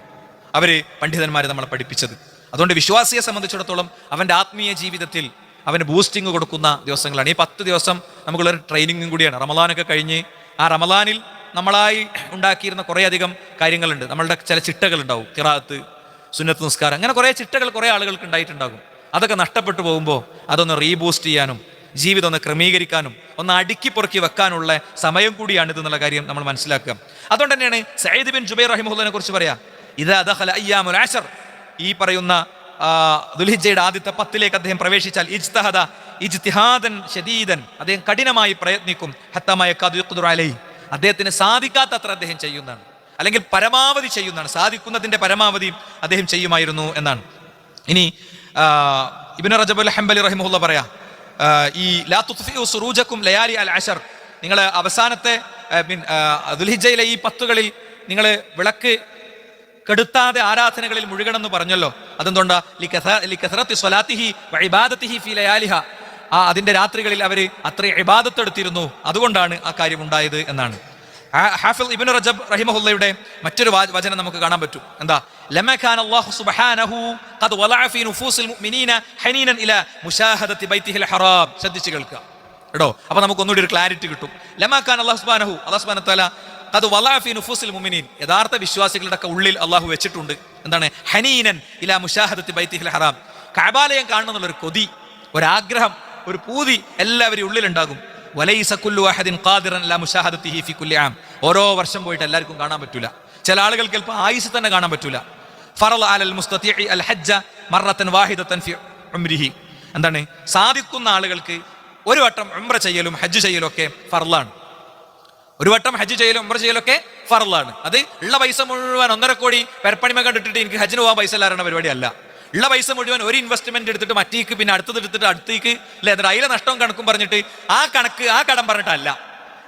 അവര് പണ്ഡിതന്മാരെ നമ്മളെ പഠിപ്പിച്ചത്. അതുകൊണ്ട് വിശ്വാസിയെ സംബന്ധിച്ചിടത്തോളം അവന്റെ ആത്മീയ ജീവിതത്തിൽ അവന് ബൂസ്റ്റിംഗ് കൊടുക്കുന്ന ദിവസങ്ങളാണ് ഈ 10 ദിവസം. നമുക്കുള്ളൊരു ട്രെയിനിങ്ങും കൂടിയാണ്. റമളാനൊക്കെ കഴിഞ്ഞ് ആ റമളാനിൽ നമ്മളായി ഉണ്ടാക്കിയിരുന്ന കുറേ അധികം കാര്യങ്ങളുണ്ട്. നമ്മളുടെ ചില ചിട്ടകൾ ഉണ്ടാവും, ഖിറാഅത്ത്, സുന്നത്ത് നിസ്കാരം, അങ്ങനെ കുറേ ചിട്ടകൾ കുറേ ആളുകൾക്ക് ഉണ്ടായിട്ടുണ്ടാകും. അതൊക്കെ നഷ്ടപ്പെട്ടു പോകുമ്പോൾ അതൊന്ന് റീബൂസ്റ്റ് ചെയ്യാനും ജീവിതം ഒന്ന് ക്രമീകരിക്കാനും ഒന്ന് അടുക്കി പൊറുക്കി വെക്കാനുള്ള സമയം കൂടിയാണ് ഇതെന്നുള്ള കാര്യം നമ്മൾ മനസ്സിലാക്കുക. അതുകൊണ്ട് തന്നെയാണ് സഈദ് ബിൻ ജുബൈർ റഹിമഹുല്ലാഹിനെ കുറിച്ച് പറയാ, ഇദാ ദഖല അയ്യാമുൽ അശർ, ഈ പറയുന്ന ദുൽഹിജ്ജയുടെ ആദ്യത്തെ 10 അദ്ദേഹം പ്രവേശിച്ചാൽ ഇജ്തഹദ ഇജ്തിഹാദൻ ശദീദൻ, അദ്ദേഹം കഠിനമായി പ്രയത്നിക്കും. ഹത്താ മാ യഖാദു യഖ്ദിറു അലൈഹി, അദ്ദേഹത്തിന് സാധിക്കാത്തത്ര അദ്ദേഹം ചെയ്യുന്നതാണ്, അല്ലെങ്കിൽ പരമാവധി ചെയ്യുന്നതാണ്, സാധിക്കുന്നതിന്റെ പരമാവധി അദ്ദേഹം ചെയ്യുമായിരുന്നു എന്നാണ്. ഇനി ഇബ്നു റജബുൽ ഹംബലി റഹിമഹുല്ലാഹ് പറയാ, ഈ ലാ തുത്ഫിഉ സുറൂജക്കും ലയാലി അൽ അശർ, നിങ്ങൾ അവസാനത്തെ ദുൽഹിജ്ജയിലെ ഈ 10 നിങ്ങൾ വിളക്ക് കെടുത്താതെ ആരാധനകളിൽ മുഴുകണമെന്ന് പറഞ്ഞല്ലോ. അതെന്തുകൊണ്ടാ? ലികസറത്തി സ്വലാത്തിഹി വഇബാദത്തിഹി ഫീ ലയാലിഹ, അതിന്റെ രാത്രികളിൽ അവർ അത്രയും ഇബാദത്ത് എടുത്തിരുന്നു, അതുകൊണ്ടാണ് ആ കാര്യം ഉണ്ടായത് എന്നാണ്. ഹാഫിദ് ഇബ്നു റജബ് റഹിമഹുല്ലയുടെ മറ്റൊരു വചനം നമുക്ക് കാണാൻ പറ്റും. എന്താ? ലമാ കാന അല്ലാഹു സുബ്ഹാനഹു ഖദ് വലഅ ഫീ നുഫൂസിൽ മുഅ്മിനീന ഹനീനൻ ഇലാ മുശാഹദത്തി ബൈതിഹിൽ ഹറാം. ശ്രദ്ധിച്ചു കേൾക്കുക കേട്ടോ, അപ്പൊ നമുക്ക് ഒന്നുകൂടി ഒരു ക്ലാരിറ്റി കിട്ടും. ലമാ കാന അല്ലാഹു സുബ്ഹാനഹു, അല്ലാഹു സുബ്ഹാനഹു തആല ഖദ് വലഅ ഫീ നുഫൂസിൽ മുഅ്മിനീൻ, യഥാർത്ഥ വിശ്വാസികളുടെ ഒക്കെ ഉള്ളിൽ അല്ലാഹു വെച്ചിട്ടുണ്ട്. എന്താണ്? ഹനീനൻ ഇലാ മുശാഹദത്തി ബൈതിഹിൽ ഹറാം, കഅബാലയം കാണണം എന്നുള്ളൊരു കൊതി, ഒരാഗ്രഹം, ഒരു പൂതി എല്ലാവരും ഉള്ളിലുണ്ടാകും. വലൈസ കുല്ലു അഹദിൻ ഖാദിറൻ ലാ മുശാഹദത്തിഹി ഫീ കുല്ലി ആം, ഓരോ വർഷം പോയിട്ട് എല്ലാവർക്കും കാണാൻ പറ്റൂല. ചില ആളുകൾക്ക് ചിലപ്പോൾ ആയുസ് തന്നെ കാണാൻ പറ്റൂല. ഫറള അലൽ മുസ്തതിഇ അൽ ഹജ്ജ മറത്തൻ വാഹിദത്തൻ ഫി ഉംരിഹി, എന്താണ്? സാധിക്കുന്ന ആളുകൾക്ക് ഒരു വട്ടം ഉംറ ചെയ്യലും ഹജ്ജ് ചെയ്യലും ഒക്കെ ഫർളാണ്. ഒരു വട്ടം ഹജ്ജ് ചെയ്യലും ഉംറ ചെയ്യലൊക്കെ ഫർളാണ്. അത് ഉള്ള പൈസ മുഴുവൻ 1.5 കോടി പെരപ്പണിമ കണ്ടിട്ട് എനിക്ക് ഹജ്ജിന് പോകാൻ പൈസ ഇല്ലാറുന്ന പരിപാടി അല്ല. ഉള്ള പൈസ മുഴുവൻ ഒരു ഇൻവെസ്റ്റ്മെന്റ് എടുത്തിട്ട് മറ്റേക്ക്, പിന്നെ അടുത്തതെടുത്തിട്ട് അടുത്തേക്ക്, അല്ലെ, എന്നിട്ട് അതിലെ നഷ്ടവും കണക്കും പറഞ്ഞിട്ട് ആ കടം പറഞ്ഞിട്ടല്ല.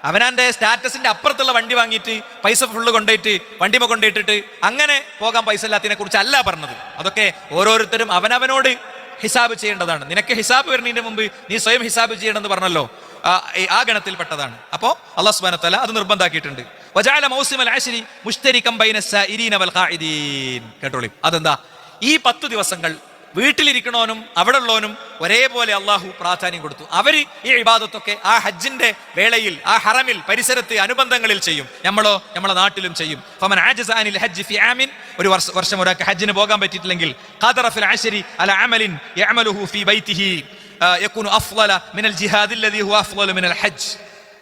അവനാന്റെ സ്റ്റാറ്റസിന്റെ അപ്പുറത്തുള്ള വണ്ടി വാങ്ങിയിട്ട് പൈസ ഫുള്ള് കൊണ്ടുപോയിട്ട് വണ്ടിമ കൊണ്ടുപോയിട്ടിട്ട് അങ്ങനെ പോകാൻ പൈസ ഇല്ലാത്തതിനെ കുറിച്ച് അല്ല പറഞ്ഞത്. അതൊക്കെ ഓരോരുത്തരും അവനവനോട് ഹിസാബ് ചെയ്യേണ്ടതാണ്. നിനക്ക് ഹിസാബ് വരുന്നതിന്റെ മുമ്പ് നീ സ്വയം ഹിസാബ് ചെയ്യണമെന്ന് പറഞ്ഞല്ലോ, ആ ഗണത്തിൽപ്പെട്ടതാണ്. അപ്പോ അല്ലാഹു സുബ്ഹാനഹു വ തആല അത് നിർബന്ധമാക്കിയിട്ടുണ്ട്. വജഅല മൗസിമൽ അശ്രി മുശ്തരികം ബൈന സായിരീന വൽ ഖാഇദീൻ. കേട്ടോളി, അതെന്താ? ഈ 10 ദിവസങ്ങൾ വീട്ടിലിരിക്കണോനും അവിടെ ഉള്ളവനും ഒരേപോലെ അള്ളാഹു പ്രാധാന്യം കൊടുത്തു. അവര് ഈ ഇബാദത്തൊക്കെ ആ ഹജ്ജിന്റെ വേളയിൽ, ആ ഹറമിൽ, പരിസരത്ത്, അനുബന്ധങ്ങളിൽ ചെയ്യും. നമ്മളെ നാട്ടിലും ചെയ്യും. ഫമൻ ആജസ അനിൽ ഹജ്ജ് ഫി ആമിൻ, ഒരു വർഷം ഒരാൾക്ക് ഹജ്ജിന് പോകാൻ പറ്റിയിട്ടില്ലെങ്കിൽ ഖദറ ഫിൽ അശ്രി അല അമലിൻ യഅമലുഹു ഫി ബൈതിഹി യകൂനു അഫ്ളല മിനൽ ജിഹാദി അല്ലദി ഹുവ അഫ്ളലു മിനൽ ഹജ്ജ്.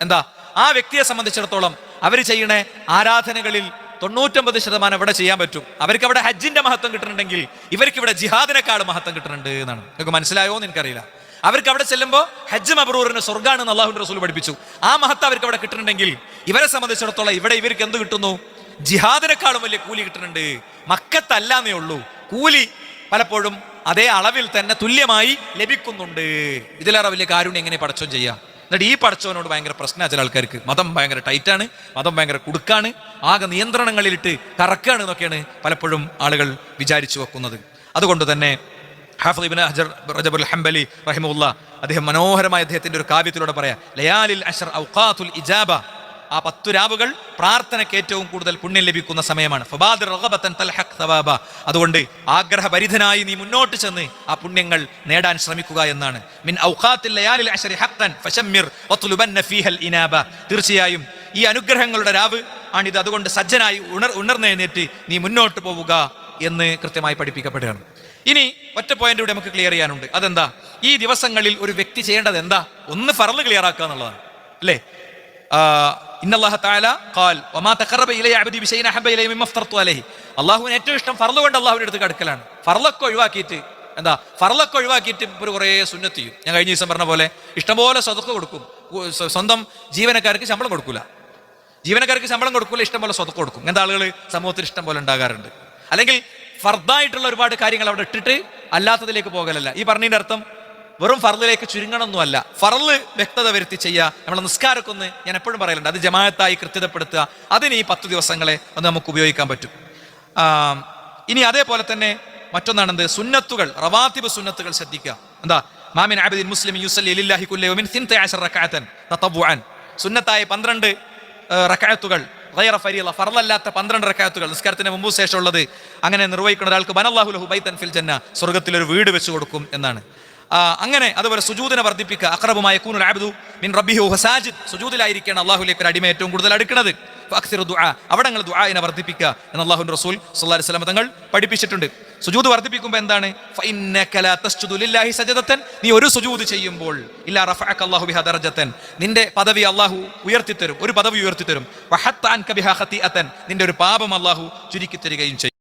എന്താ? ആ വ്യക്തിയെ സംബന്ധിച്ചിടത്തോളം അവർ ചെയ്യണ ആരാധനകളിൽ 99% ഇവിടെ ചെയ്യാൻ പറ്റും. അവർക്ക് അവിടെ ഹജ്ജിന്റെ മഹത്വം കിട്ടുന്നുണ്ടെങ്കിൽ ഇവർക്ക് ഇവിടെ ജിഹാദിനെക്കാൾ മഹത്വം കിട്ടുന്നുണ്ട് എന്നാണ്. നിങ്ങൾക്ക് മനസ്സിലായോ എന്ന് എനിക്കറിയില്ല. അവർക്ക് അവിടെ ചെല്ലുമ്പോൾ ഹജ്ജ് മബ്രൂറിന് സ്വർഗ്ഗാണെന്ന് അല്ലാഹുവിന്റെ റസൂൽ പഠിപ്പിച്ചു. ആ മഹത്വം അവർക്ക് അവിടെ കിട്ടുന്നുണ്ടെങ്കിൽ ഇവരെ സംബന്ധിച്ചിടത്തോളം ഇവിടെ ഇവർക്ക് എന്ത് കിട്ടുന്നു? ജിഹാദിനെക്കാളും വലിയ കൂലി കിട്ടുന്നുണ്ട്. മക്കത്തല്ലാന്നേ ഉള്ളൂ, കൂലി പലപ്പോഴും അതേ അളവിൽ തന്നെ തുല്യമായി ലഭിക്കുന്നുണ്ട്. ഇതിലേറെ വലിയ കാരുണ്യം എങ്ങനെ പടച്ചോൻ ചെയ്യാം? എന്നിട്ട് ഈ പടച്ചവനോട് ഭയങ്കര പ്രശ്നമാണ് ചില ആൾക്കാർക്ക്. മതം ഭയങ്കര ടൈറ്റാണ്, മതം ഭയങ്കര കുടുക്കാണ്, ആകെ നിയന്ത്രണങ്ങളിലിട്ട് കറക്കാണ് എന്നൊക്കെയാണ് പലപ്പോഴും ആളുകൾ വിചാരിച്ചു വെക്കുന്നത്. അതുകൊണ്ട് തന്നെ ഹാഫിദ് ഇബ്നു റജബുൽ ഹംബലി റഹിമഹുല്ലാഹ് അദ്ദേഹം മനോഹരമായ അദ്ദേഹത്തിന്റെ ഒരു കാവ്യത്തിലൂടെ പറയാ, ലയാലിൽ അശ്ർ ഔഖാത്തുൽ ഇജാബ, ആ 10 രാവുകൾ പ്രാർത്ഥനയ്ക്ക് ഏറ്റവും കൂടുതൽ പുണ്യം ലഭിക്കുന്ന സമയമാണ്. ഫബാദിർ റഗബതൻ തൽഹഖ് സവാബ, അതുകൊണ്ട് ആഗ്രഹഭരിതനായി നീ മുന്നോട്ട് ചെന്ന് ആ പുണ്യങ്ങൾ നേടാൻ ശ്രമിക്കുക എന്നാണ്. മിൻ ഔഖാത്തിൽ ലയാലിൽ അശ്രി ഹഖൻ ഫശമ്മിർ വത്ലുബന്ന ഫീഹൽ ഇനാബ, തീർച്ചയായും ഈ അനുഗ്രഹങ്ങളുടെ രാവ് ആണിത്, അതുകൊണ്ട് സജ്ജനായി ഉണർന്നെഴുന്നേറ്റ് നീ മുന്നോട്ട് പോവുക എന്ന് കൃത്യമായി പഠിപ്പിക്കപ്പെടുകയാണ്. ഇനി ഒറ്റ പോയിന്റ് കൂടി നമുക്ക് ക്ലിയർ ചെയ്യാനുണ്ട്. അതെന്താ? ഈ ദിവസങ്ങളിൽ ഒരു വ്യക്തി ചെയ്യേണ്ടത് എന്താ? ഒന്ന് ഫർള് ക്ലിയർ ആക്കുക എന്നുള്ളതാണ്, അല്ലേ? ഇന്നല്ലാഹ തആല ഖാൽ വമാ തഖറബ ഇലയ്യ അബ്ദി ബിശൈഇൻ അഹബ്ബ ഇലയ്യ മിമ്മ അഫ്തർതു അലൈഹി. അല്ലാഹുവിന് ഏറ്റവും ഇഷ്ടം ഫർള് കൊണ്ട് അല്ലാഹുവിന്റെ അടുത്ത് അടുക്കലാണ്. ഫർളൊക്കെ ഒഴിവാക്കിയിട്ട് ഒരു കുറേ സുന്നത്ത് ചെയ്യും. ഞാൻ കഴിഞ്ഞ ദിവസം പറഞ്ഞ പോലെ ഇഷ്ടംപോലെ സ്വതക്ക കൊടുക്കും. സ്വന്തം ജീവനക്കാർക്ക് ശമ്പളം കൊടുക്കൂല, ഇഷ്ടംപോലെ സ്വതക്ക കൊടുക്കും. ഇങ്ങനത്തെ ആളുകൾ സമൂഹത്തിൽ ഇഷ്ടം പോലെ ഉണ്ടാകാറുണ്ട്. അല്ലെങ്കിൽ ഫർദായിട്ടുള്ള ഒരുപാട് കാര്യങ്ങൾ അവിടെ ഇട്ടിട്ട് അല്ലാത്തതിലേക്ക് പോകലല്ല. ഈ പറഞ്ഞതിന്റെ അർത്ഥം വെറും ഫർദിലേക്ക് ചുരുങ്ങണമെന്നല്ല, ഫർള് വ്യക്തത വരുത്തി ചെയ്യുക. നമ്മളെ നിസ്കാരക്കൊന്ന് ഞാൻ എപ്പോഴും പറയലുണ്ട്, അത് ജമാഅത്തായി കൃത്യതപ്പെടുത്തുക. അതിന് ഈ 10 ദിവസങ്ങളെ അത് നമുക്ക് ഉപയോഗിക്കാൻ പറ്റും. ഇനി അതേപോലെ തന്നെ മറ്റൊന്നാണെന്ത്? സുന്നത്തുകൾ, റവാത്തിബ് സുന്നത്തുകൾ ശ്രദ്ധിക്കുക. എന്താ? മാമിൻ അബ്ദിൻ മുസ്ലിം യുസല്ലി ലില്ലാഹി കുല്ല യൗമിൻ 12 റക്അതൻ തതവ്വുഅൻ. സുന്നത്തായ 12 റക്അത്തുകൾ, ഗൈറ ഫരീള, ഫർളല്ലാത്ത 12 റക്അത്തുകൾ നിസ്കാരത്തിന് മുമ്പ് ശേഷമുള്ളത് അങ്ങനെ നിർവഹിക്കുന്ന ഒരാൾക്ക് ബനല്ലാഹു ലഹു ബൈതൻ ഫിൽ ജന്ന, സ്വർഗ്ഗത്തിൽ ഒരു വീട് വെച്ച് കൊടുക്കും എന്നാണ്. അങ്ങനെ അതുപോലെ സുജൂദിനെ വർദ്ധിപ്പിക്കുക. അഖറബുമായ യകൂനുൽ അബ്ദു മിൻ റബ്ബിഹി വഹുവ സാജിദ്. സുജൂദിലായിരിക്കണം അല്ലാഹുവിലേക്ക് ഒരു അടിമ ഏറ്റവും കൂടുതൽ അടുക്കുന്നത്. ഫഅക്സിറു ദുആ, അവിടെ നിങ്ങൾ ദുആഇനെ വർദ്ധിപ്പിക്കുക എന്ന് അല്ലാഹുവിന്റെ റസൂൽ സ്വല്ലല്ലാഹു അലൈഹി വസല്ലം തങ്ങൾ പഠിപ്പിച്ചിട്ടുണ്ട്. സുജൂദ് വർദ്ധിപ്പിക്കുമ്പോൾ എന്താണ്? ഫഇന്നക ലാ തസ്ജുദു ലില്ലാഹി സജദതൻ, നീ ഒരു സുജൂദ് ചെയ്യുമ്പോൾ ഇല്ലാ റഫഅക അല്ലാഹു ബിഹാ ദറജതൻ, നിന്റെ പദവി അല്ലാഹു ഉയർത്തി തരും, ഒരു പദവി ഉയർത്തി തരും. വഹത്ത അൻക ബിഹാ ഖതിഅതൻ, നിന്റെ ഒരു പാപം അല്ലാഹു ചുരുക്കി തരികയും ചെയ്യും.